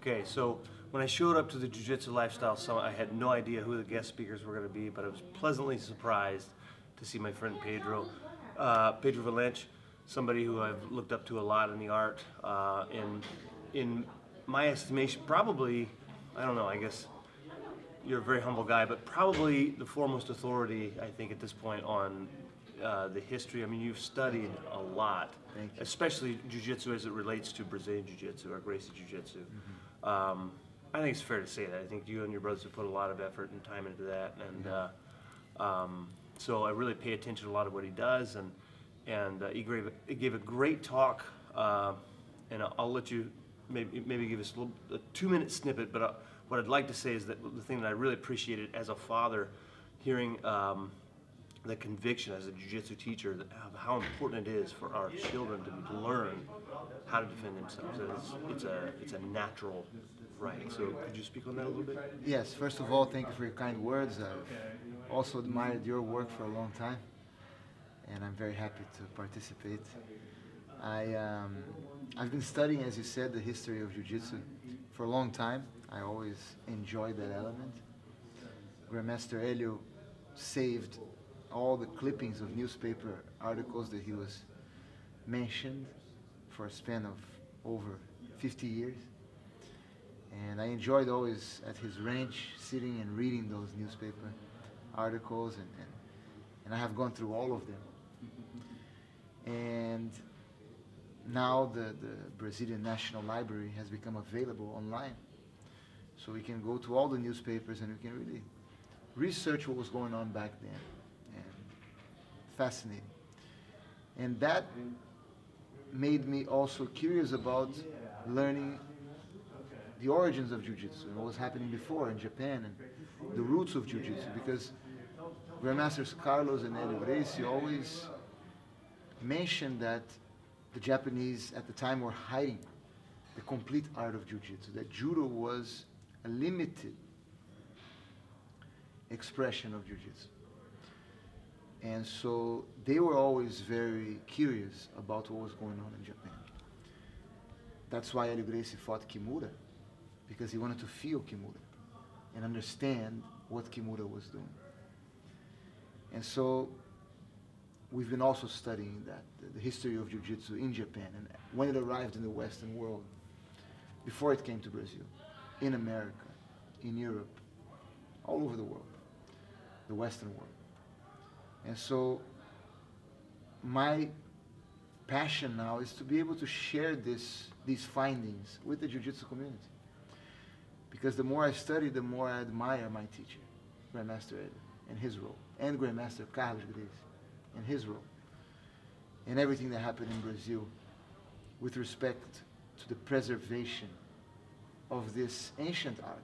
Okay, so when I showed up to the Jiu-Jitsu Lifestyle Summit, I had no idea who the guest speakers were going to be, but I was pleasantly surprised to see my friend Pedro Valente, somebody who I've looked up to a lot in the art, and in my estimation, probably, I don't know, I guess you're a very humble guy, but probably the foremost authority, I think, at this point on the history. I mean, you've studied a lot, especially Jiu-Jitsu as it relates to Brazilian Jiu-Jitsu or Gracie Jiu-Jitsu. I think it's fair to say that. I think you and your brothers have put a lot of effort and time into that, and so I really pay attention to a lot of what he does, and he gave a great talk, and I'll let you maybe give us a 2-minute snippet, but what I'd like to say is that the thing that I really appreciated as a father, hearing the conviction as a jiu-jitsu teacher of how important it is for our children to learn how to defend themselves. It's a natural right. So could you speak on that a little bit? Yes, first of all, thank you for your kind words. I've also admired your work for a long time, and I'm very happy to participate. I've been studying, as you said, the history of Jiu-Jitsu for a long time. I always enjoyed that element. Grandmaster Helio saved all the clippings of newspaper articles that he was mentioned for a span of over 50 years. And I enjoyed always at his ranch sitting and reading those newspaper articles, and I have gone through all of them. And now the Brazilian National Library has become available online. So we can go to all the newspapers and we can really research what was going on back then. And fascinating. And that made me also curious about learning the origins of Jiu-Jitsu and what was happening before in Japan and the roots of Jiu-Jitsu, because Grandmasters Carlos and Helio Gracie always mentioned that the Japanese at the time were hiding the complete art of Jiu-Jitsu, that Judo was a limited expression of Jiu-Jitsu. And so they were always very curious about what was going on in Japan. That's why Helio Gracie fought Kimura, because he wanted to feel Kimura and understand what Kimura was doing. And so we've been also studying that, the history of Jiu-Jitsu in Japan, and when it arrived in the Western world, before it came to Brazil, in America, in Europe, all over the world, the Western world. And so my passion now is to be able to share these findings with the Jiu-Jitsu community. Because the more I study, the more I admire my teacher, Grandmaster Helio, and his role, and Grandmaster Carlos Gracie, and his role, and everything that happened in Brazil with respect to the preservation of this ancient art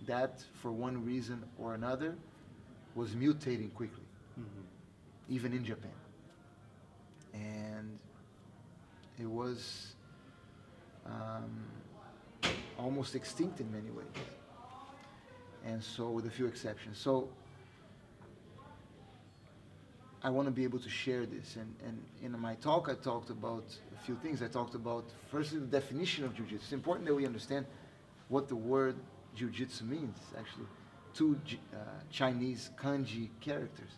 that, for one reason or another, was mutating quickly, even in Japan. And it was almost extinct in many ways, and so with a few exceptions. So I want to be able to share this, and in my talk I talked about a few things. I talked about, firstly, the definition of Jiu-Jitsu. It's important that we understand what the word Jiu-Jitsu means. It's actually two Chinese kanji characters.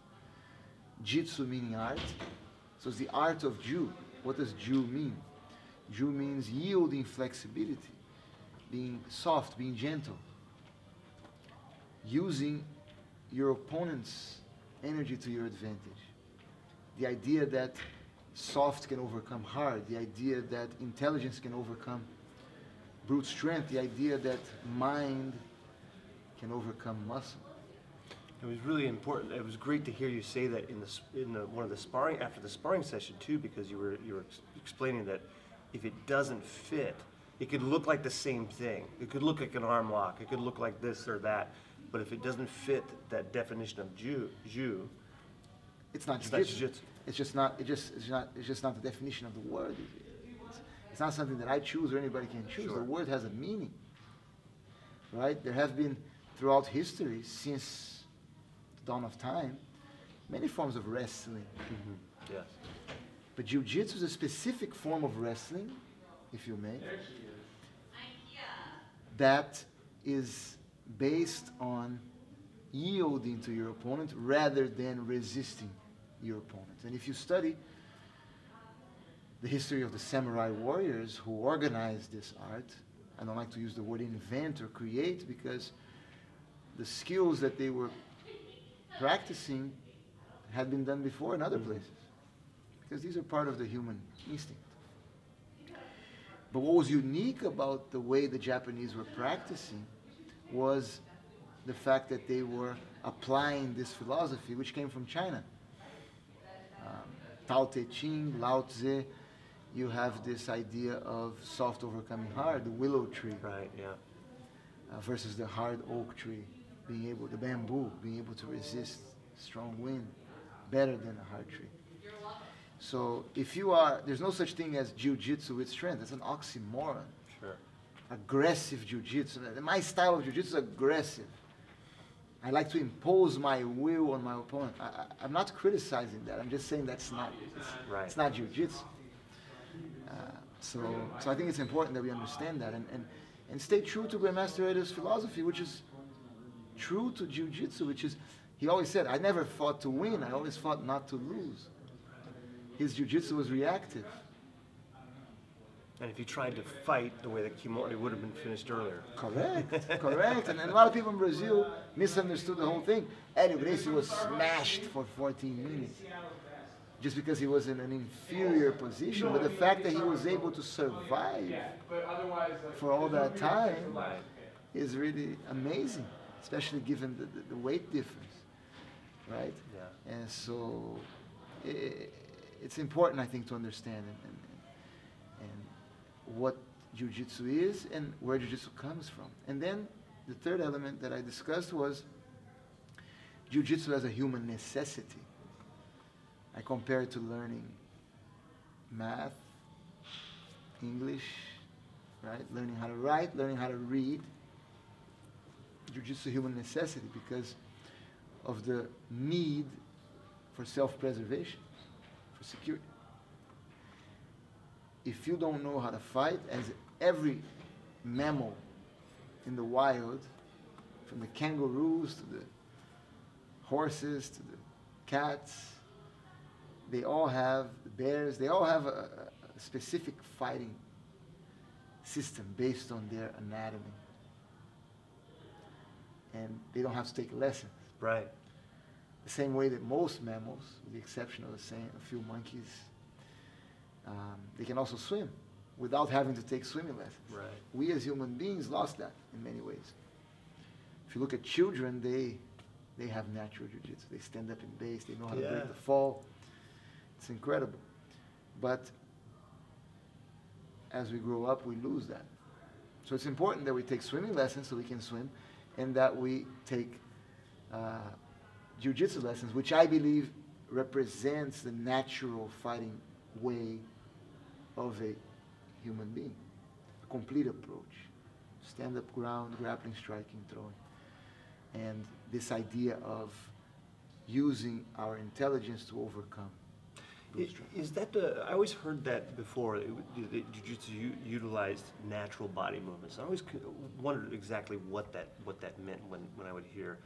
Jitsu meaning art, so it's the art of Ju. What does Ju mean? Ju means yielding flexibility, being soft, being gentle, using your opponent's energy to your advantage. The idea that soft can overcome hard, the idea that intelligence can overcome brute strength, the idea that mind can overcome muscle. It was really important. It was great to hear you say that in one of the sparring, after the sparring session too, because you were explaining that if it doesn't fit, it could look like the same thing. It could look like an arm lock. It could look like this or that. But if it doesn't fit that definition of Ju, it's not Jiu-Jitsu. It's just not the definition of the word. It's not something that I choose or anybody can choose. Sure. The word has a meaning, right? There have been throughout history, since the dawn of time, many forms of wrestling. Yes. But Jiu-Jitsu is a specific form of wrestling, if you may, that is based on yielding to your opponent rather than resisting your opponent. And if you study the history of the samurai warriors who organized this art, I don't like to use the word invent or create, because the skills that they were practicing had been done before in other places, because these are part of the human instinct. But what was unique about the way the Japanese were practicing was the fact that they were applying this philosophy, which came from China. Tao Te Ching, Lao Tzu, you have this idea of soft overcoming hard, the willow tree. Right, yeah. Versus the hard oak tree, the bamboo, being able to resist strong wind better than a hard tree. So there's no such thing as Jiu-Jitsu with strength. It's an oxymoron. Sure. Aggressive Jiu-Jitsu. My style of Jiu-Jitsu is aggressive. I like to impose my will on my opponent. I'm not criticizing that. I'm just saying it's not Jiu-Jitsu. So I think it's important that we understand that and stay true to Grandmaster Helio's philosophy, which is true to Jiu-Jitsu, which is, he always said, I never fought to win, I always fought not to lose. His Jiu-Jitsu was reactive. And if you tried to fight the way that Kimori would have been finished earlier. Correct, correct. And a lot of people in Brazil misunderstood the whole thing. Helio Gracie was smashed for 14 minutes just because he was in an inferior position. But the fact that he was able to survive for all that time is really amazing, especially given the weight difference, right? Yeah. And so it's important, I think, to understand and what Jiu-Jitsu is and where Jiu-Jitsu comes from. And then the third element that I discussed was Jiu-Jitsu as a human necessity. I compare it to learning math, English, right? Learning how to write, learning how to read. Jiu-Jitsu human necessity because of the need for self-preservation, for security. If you don't know how to fight, as every mammal in the wild, from the kangaroos to the horses to the cats, they all have, the bears, they all have a specific fighting system based on their anatomy. And they don't have to take lessons. Right. The same way that most mammals, with the exception of a few monkeys, they can also swim without having to take swimming lessons. Right. We as human beings lost that in many ways. If you look at children, they have natural jiu-jitsu. They stand up in base, they know how to break the fall. It's incredible. But as we grow up, we lose that. So it's important that we take swimming lessons so we can swim, and that we take jiu-jitsu lessons, which I believe represents the natural fighting way of a human being. A complete approach. Stand up ground, grappling, striking, throwing. And this idea of using our intelligence to overcome. Is that I always heard that before, that Jiu-Jitsu utilized natural body movements. I always wondered exactly what that meant when I would hear,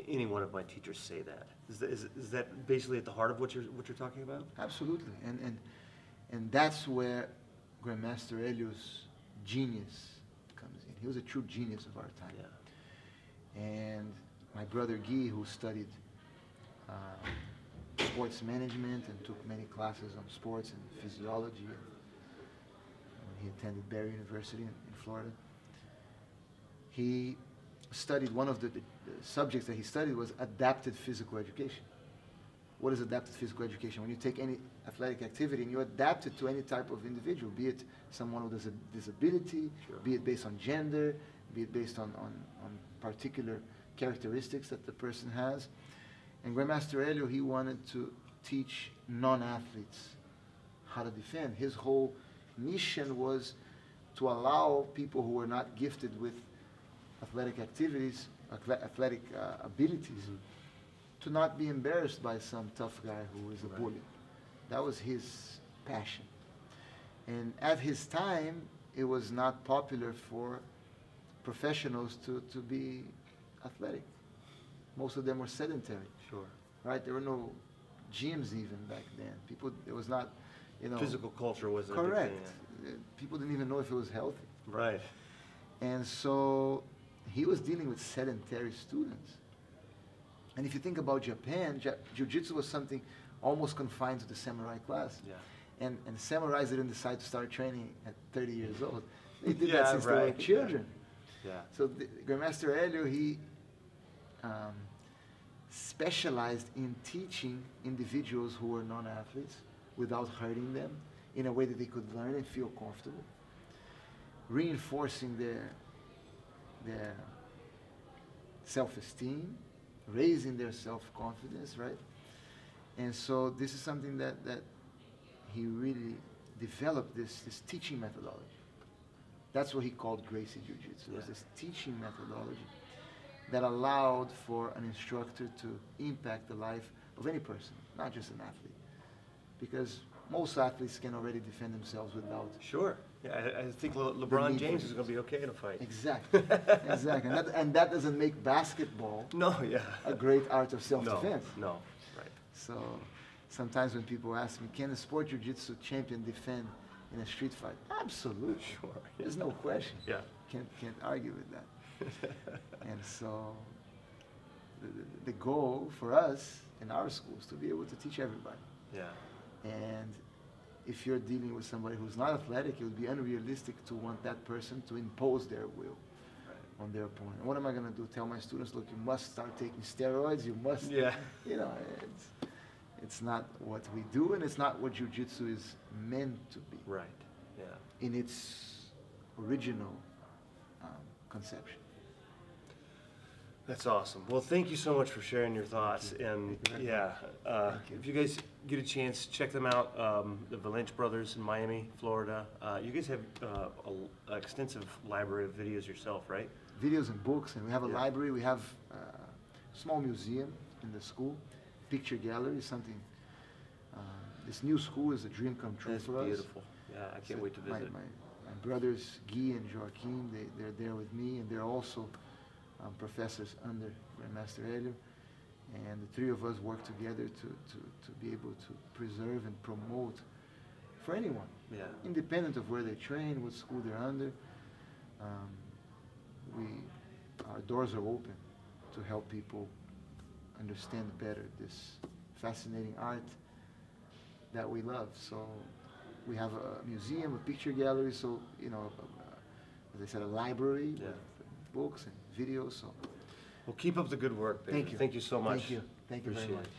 any one of my teachers say that. Is that basically at the heart of what you're talking about? Absolutely, and that's where Grandmaster Helio's genius comes in. He was a true genius of our time. Yeah. And my brother Guy, who studied sports management and took many classes on sports and physiology, and he attended Barry University in Florida. He studied, one of the subjects that he studied was adapted physical education. What is adapted physical education? When you take any athletic activity and you adapt it to any type of individual, be it someone with a disability, sure, be it based on gender, be it based on particular characteristics that the person has. And Grandmaster Helio, he wanted to teach non-athletes how to defend. His whole mission was to allow people who were not gifted with athletic activities, athletic abilities, to not be embarrassed by some tough guy who is a bully. That was his passion. And at his time, it was not popular for professionals to be athletic. Most of them were sedentary. Sure. Right? There were no gyms even back then. People, it was not, you know. Physical culture wasn't correct. a big thing. People didn't even know if it was healthy. Right. And so he was dealing with sedentary students. And if you think about Japan, Jiu-Jitsu was something almost confined to the samurai class. Yeah. And samurais didn't decide to start training at 30 years old. They did Yeah, that since they were right. children. Yeah. So Grandmaster Helio, he specialized in teaching individuals who were non-athletes without hurting them in a way that they could learn and feel comfortable, reinforcing their self-esteem, raising their self-confidence, right? And so this is something that he really developed, this teaching methodology. That's what he called Gracie Jiu-Jitsu. It was this teaching methodology that allowed for an instructor to impact the life of any person, not just an athlete. Because most athletes can already defend themselves without. Sure. Yeah, I think LeBron James is going to be okay in a fight. Exactly. Exactly. And that doesn't make basketball No, yeah. a great art of self-defense. No, right. So sometimes when people ask me, can a sport jiu-jitsu champion defend in a street fight? Absolutely. Sure. There's no question. Yeah. Can't argue with that. And so the goal for us in our school is to be able to teach everybody. Yeah. And if you're dealing with somebody who's not athletic, it would be unrealistic to want that person to impose their will on their opponent. And what am I going to do? Tell my students, look, you must start taking steroids. You must, Yeah. you know, it's not what we do, and it's not what jiu-jitsu is meant to be. Right. Yeah. In its original conception. That's awesome. Well, thank you so much for sharing your thoughts. And yeah, if you guys get a chance, check them out. The Valente brothers in Miami, Florida. You guys have an extensive library of videos yourself, right? Videos and books, and we have a library. We have a small museum in the school. Picture gallery is something. This new school is a dream come true That's for us. beautiful. Yeah, I can't wait to visit. My brothers, Guy and Joaquim, they're there with me, and they're also professors under Grandmaster Helio. And the three of us work together to be able to preserve and promote for anyone, independent of where they train, what school they're under. Our doors are open to help people understand better this fascinating art that we love. So we have a museum, a picture gallery, so, you know, as I said, a library with books and videos. So Well, keep up the good work, baby. thank you. Thank you so much. Thank you. Thank you very Appreciate much. it.